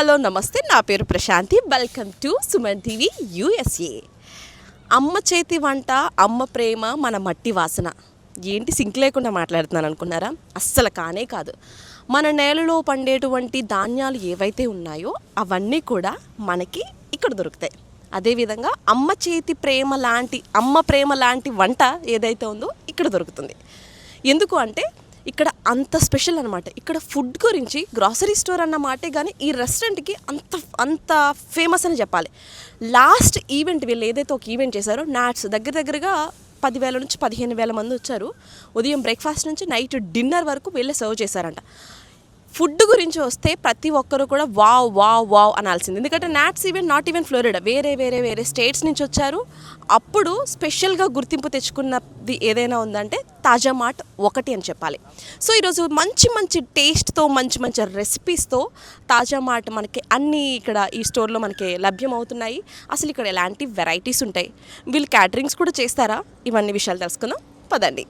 Hello నమస్తే, నా పేరు Prashanti. Welcome to Suman TV USA. అమ్మ చేతి వంట, అమ్మ ప్రేమ, మన మట్టి వాసన. ఏంటి సింక్ లేకుండా మాట్లాడుతున్నాను అనుకున్నారా? అస్సలు కానే కాదు. మన నేలలో పండేటువంటి ధాన్యాలు ఏవైతే ఉన్నాయో అవన్నీ కూడా మనకి ఇక్కడ దొరుకుతాయి. అదేవిధంగా అమ్మ చేతి ప్రేమ లాంటి, అమ్మ ప్రేమ లాంటి వంట ఏదైతే ఉందో ఇక్కడ దొరుకుతుంది. ఎందుకు అంటే ఇక్కడ అంత స్పెషల్ అనమాట. ఇక్కడ ఫుడ్ గురించి గ్రాసరీ స్టోర్ అన్న మాటే కానీ ఈ రెస్టారెంట్కి అంత ఫేమస్ అని చెప్పాలి. లాస్ట్ ఈవెంట్ వీళ్ళు ఏదైతే ఒక ఈవెంట్ చేశారో, నాట్స్ దగ్గరగా 10,000 నుంచి 15,000 మంది వచ్చారు. ఉదయం బ్రేక్ఫాస్ట్ నుంచి నైట్ డిన్నర్ వరకు వీళ్ళే సర్వ్ చేశారంట. ఫుడ్ గురించి వస్తే ప్రతి ఒక్కరు కూడా వావ్ వావ్ వావ్ అనాల్సింది. ఎందుకంటే NATS event not even Florida, వేరే స్టేట్స్ నుంచి వచ్చారు. అప్పుడు స్పెషల్గా గుర్తింపు తెచ్చుకున్నది ఏదైనా ఉందంటే తాజా మార్ట్ ఒకటి అని చెప్పాలి. సో ఈరోజు మంచి టేస్ట్తో మంచి రెసిపీస్తో తాజా మార్ట్ మనకి అన్నీ ఇక్కడ ఈ స్టోర్లో మనకి లభ్యమవుతున్నాయి. అసలు ఇక్కడ ఎలాంటి వెరైటీస్ ఉంటాయి, వీళ్ళు క్యాటరింగ్స్ కూడా చేస్తారా, ఇవన్నీ విషయాలు తెలుసుకుందాం పదండి.